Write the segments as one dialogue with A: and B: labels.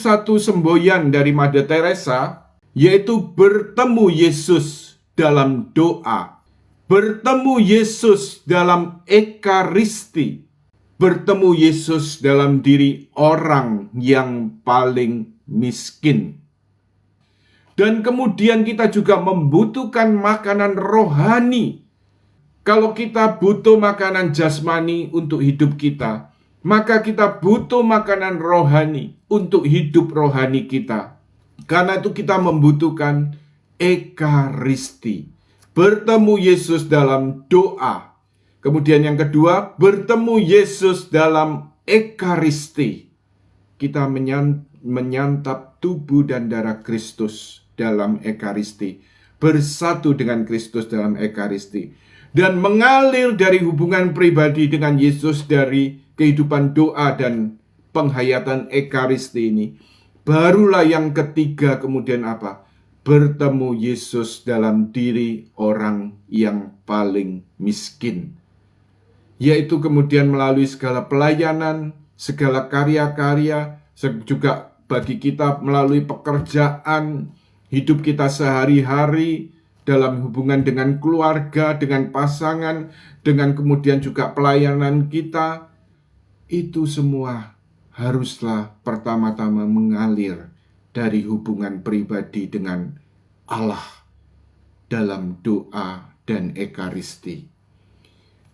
A: Satu semboyan dari Mother Teresa, yaitu bertemu Yesus dalam doa, bertemu Yesus dalam ekaristi, bertemu Yesus dalam diri orang yang paling miskin. Dan kemudian kita juga membutuhkan makanan rohani. Kalau kita butuh makanan jasmani untuk hidup kita, maka kita butuh makanan rohani untuk hidup rohani kita. Karena itu kita membutuhkan ekaristi. Bertemu Yesus dalam doa. Kemudian yang kedua, bertemu Yesus dalam ekaristi. Kita menyantap tubuh dan darah Kristus dalam ekaristi. Bersatu dengan Kristus dalam ekaristi. Dan mengalir dari hubungan pribadi dengan Yesus dari kehidupan doa dan penghayatan ekaristi ini. Barulah yang ketiga kemudian apa? Bertemu Yesus dalam diri orang yang paling miskin. Yaitu kemudian melalui segala pelayanan, segala karya-karya, juga bagi kita melalui pekerjaan, hidup kita sehari-hari, dalam hubungan dengan keluarga, dengan pasangan, dengan kemudian juga pelayanan kita. Itu semua haruslah pertama-tama mengalir dari hubungan pribadi dengan Allah dalam doa dan ekaristi.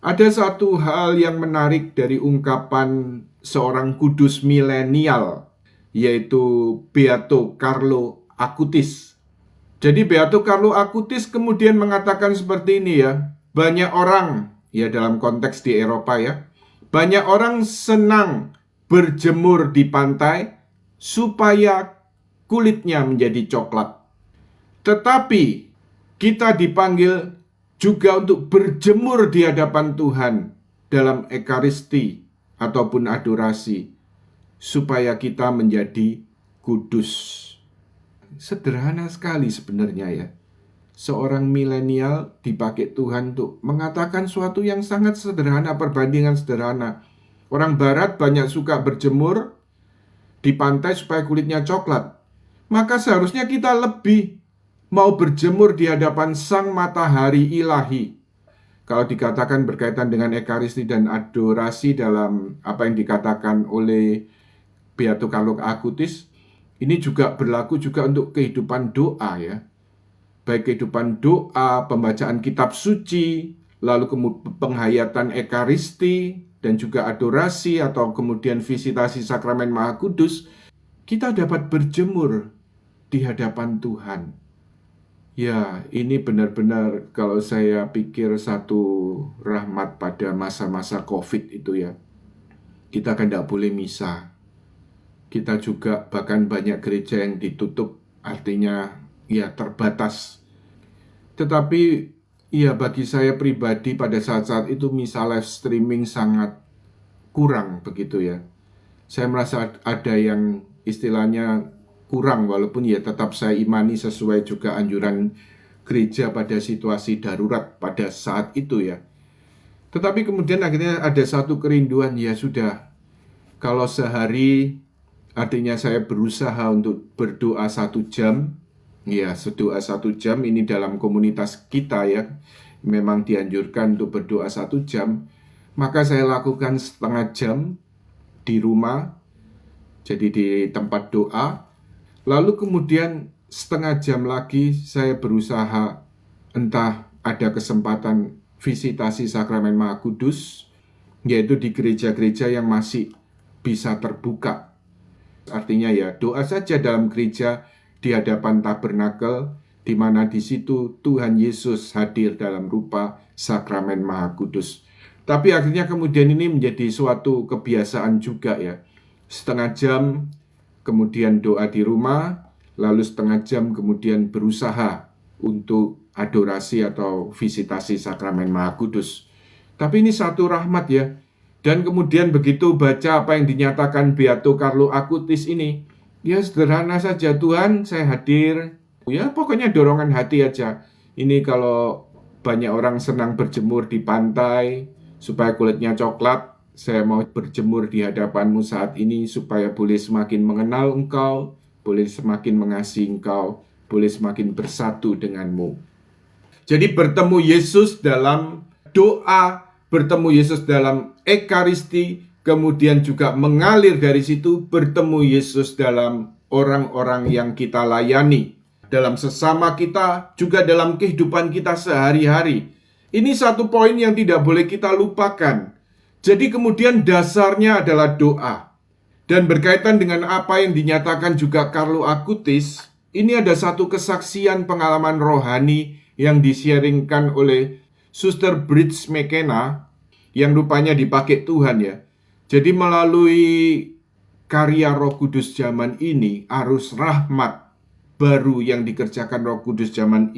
A: Ada satu hal yang menarik dari ungkapan seorang kudus milenial, yaitu Beato Carlo Acutis. Jadi Beato Carlo Acutis kemudian mengatakan seperti ini ya, banyak orang, ya dalam konteks di Eropa ya, banyak orang senang berjemur di pantai supaya kulitnya menjadi coklat. Tetapi kita dipanggil juga untuk berjemur di hadapan Tuhan dalam ekaristi ataupun adorasi supaya kita menjadi kudus. Sederhana sekali sebenarnya ya. Seorang milenial dipakai Tuhan untuk mengatakan suatu yang sangat sederhana, perbandingan sederhana. Orang barat banyak suka berjemur di pantai supaya kulitnya coklat. Maka seharusnya kita lebih mau berjemur di hadapan sang matahari ilahi. Kalau dikatakan berkaitan dengan ekaristi dan adorasi dalam apa yang dikatakan oleh Beato Carlo Acutis, ini juga berlaku juga untuk kehidupan doa ya. Baik kehidupan doa, pembacaan kitab suci, lalu kemudian penghayatan ekaristi, dan juga adorasi atau kemudian visitasi sakramen Maha Kudus, kita dapat berjemur di hadapan Tuhan. Ya, ini benar-benar kalau saya pikir satu rahmat pada masa-masa COVID itu ya. Kita kan tidak boleh misa. Kita juga bahkan banyak gereja yang ditutup, artinya ya terbatas. Tetapi ya bagi saya pribadi pada saat-saat itu misa live streaming sangat kurang begitu ya. Saya merasa ada yang istilahnya kurang, walaupun ya tetap saya imani sesuai juga anjuran gereja pada situasi darurat pada saat itu ya. Tetapi kemudian akhirnya ada satu kerinduan, ya sudah, kalau sehari artinya saya berusaha untuk berdoa 1 jam, ya berdoa 1 jam ini dalam komunitas kita ya, memang dianjurkan untuk berdoa 1 jam, maka saya lakukan setengah jam di rumah, jadi di tempat doa. Lalu kemudian setengah jam lagi saya berusaha, entah ada kesempatan visitasi sakramen Maha Kudus, yaitu di gereja-gereja yang masih bisa terbuka. Artinya ya doa saja dalam gereja di hadapan tabernakel, di mana di situ Tuhan Yesus hadir dalam rupa sakramen Maha Kudus. Tapi akhirnya kemudian ini menjadi suatu kebiasaan juga ya. Setengah jam kemudian doa di rumah, lalu setengah jam kemudian berusaha untuk adorasi atau visitasi sakramen Maha Kudus. Tapi ini satu rahmat ya. Dan kemudian begitu baca apa yang dinyatakan Beato Carlo Acutis ini, ya sederhana saja, Tuhan saya hadir. Ya pokoknya dorongan hati aja. Ini kalau banyak orang senang berjemur di pantai supaya kulitnya coklat, Saya mau berjemur di hadapan-Mu saat ini supaya boleh semakin mengenal Engkau, boleh semakin mengasihi Engkau, boleh semakin bersatu dengan-Mu. Jadi bertemu Yesus dalam doa, bertemu Yesus dalam ekaristi, kemudian juga mengalir dari situ bertemu Yesus dalam orang-orang yang kita layani, dalam sesama kita, juga dalam kehidupan kita sehari-hari. Ini satu poin yang tidak boleh kita lupakan. Jadi kemudian dasarnya adalah doa. Dan berkaitan dengan apa yang dinyatakan juga Carlo Acutis, ini ada satu kesaksian pengalaman rohani yang di-sharingkan oleh Suster Bridge McKenna, yang rupanya dipakai Tuhan ya. Jadi melalui karya Roh Kudus zaman ini, arus rahmat baru yang dikerjakan Roh Kudus zaman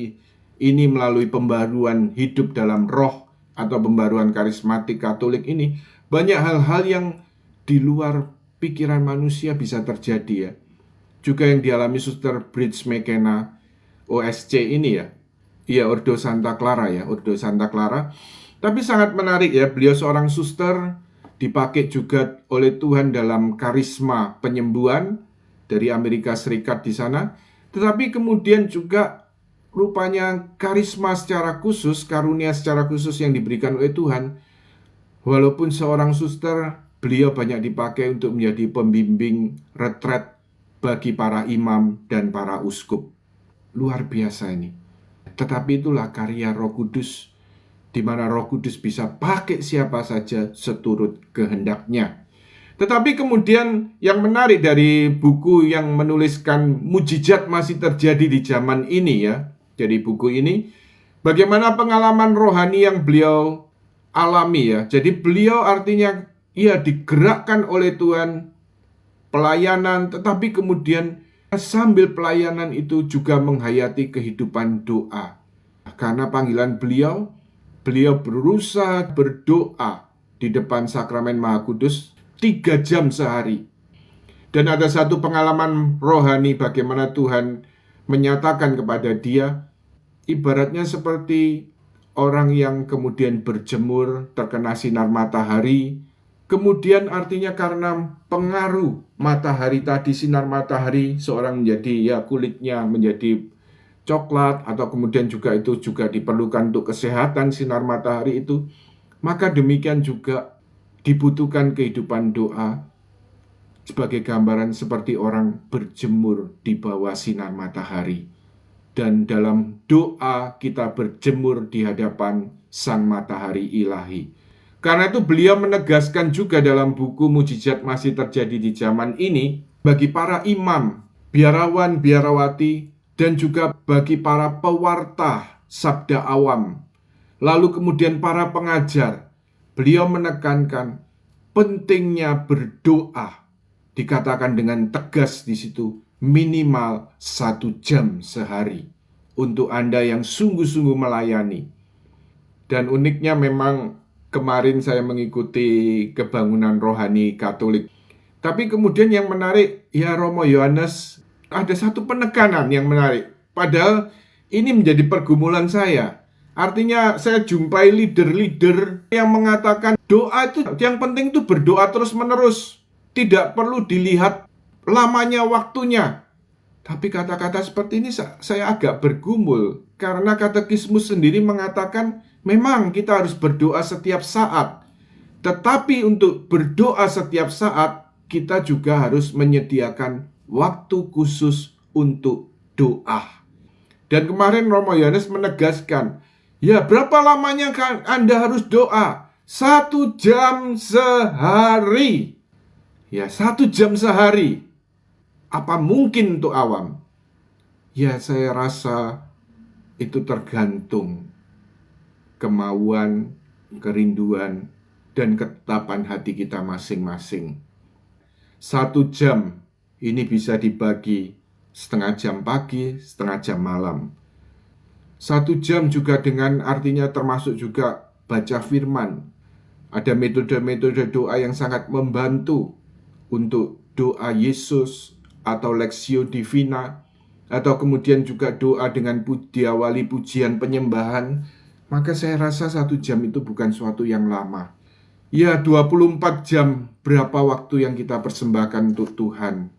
A: ini melalui pembaruan hidup dalam roh atau pembaruan karismatik Katolik ini, banyak hal-hal yang di luar pikiran manusia bisa terjadi ya. Juga yang dialami Suster Bridge McKenna OSC ini ya. Iya, Ordo Santa Clara ya, Ordo Santa Clara. Tapi sangat menarik ya, beliau seorang suster, dipakai juga oleh Tuhan dalam karisma penyembuhan dari Amerika Serikat di sana. Tetapi kemudian juga rupanya karisma secara khusus, karunia secara khusus yang diberikan oleh Tuhan. Walaupun seorang suster, beliau banyak dipakai untuk menjadi pembimbing retret bagi para imam dan para uskup. Luar biasa ini. Tetapi itulah karya Roh Kudus, di mana Roh Kudus bisa pakai siapa saja seturut kehendaknya. Tetapi kemudian yang menarik dari buku yang menuliskan mujizat masih terjadi di zaman ini ya. Jadi buku ini bagaimana pengalaman rohani yang beliau alami ya. Jadi beliau artinya ia digerakkan oleh Tuhan pelayanan, tetapi kemudian sambil pelayanan itu juga menghayati kehidupan doa. Karena panggilan beliau berusaha berdoa di depan sakramen Maha Kudus 3 jam sehari. Dan ada satu pengalaman rohani bagaimana Tuhan menyatakan kepada dia, ibaratnya seperti orang yang kemudian berjemur terkena sinar matahari. Kemudian artinya karena pengaruh matahari tadi, sinar matahari, seorang menjadi ya kulitnya menjadi coklat, atau kemudian juga itu juga diperlukan untuk kesehatan sinar matahari itu. Maka demikian juga dibutuhkan kehidupan doa sebagai gambaran seperti orang berjemur di bawah sinar matahari. Dan dalam doa kita berjemur di hadapan sang matahari ilahi. Karena itu beliau menegaskan juga dalam buku Mujizat Masih Terjadi di Zaman Ini, bagi para imam, biarawan, biarawati, dan juga bagi para pewarta sabda awam, lalu kemudian para pengajar, beliau menekankan pentingnya berdoa. Dikatakan dengan tegas di situ, minimal 1 jam sehari untuk Anda yang sungguh-sungguh melayani. Dan uniknya memang kemarin saya mengikuti kebangunan rohani Katolik. Tapi kemudian yang menarik, ya Romo Yohanes, ada satu penekanan yang menarik. Padahal ini menjadi pergumulan saya. Artinya saya jumpai leader-leader yang mengatakan doa itu, yang penting itu berdoa terus-menerus. Tidak perlu dilihat lamanya waktunya. Tapi kata-kata seperti ini saya agak bergumul. Karena katekismus sendiri mengatakan memang kita harus berdoa setiap saat. Tetapi untuk berdoa setiap saat, kita juga harus menyediakan waktu khusus untuk doa. Dan kemarin Romo Yohanes menegaskan, ya berapa lamanya Anda harus doa? 1 jam sehari. Ya 1 jam sehari. Apa mungkin untuk awam? Ya saya rasa itu tergantung kemauan, kerinduan, dan ketetapan hati kita masing-masing. 1 jam ini bisa dibagi setengah jam pagi, setengah jam malam. 1 jam juga dengan artinya termasuk juga baca firman. Ada metode-metode doa yang sangat membantu untuk doa Yesus atau Lectio Divina, atau kemudian juga doa dengan diawali pujian penyembahan. Maka saya rasa 1 jam itu bukan suatu yang lama. Ya, 24 jam berapa waktu yang kita persembahkan untuk Tuhan.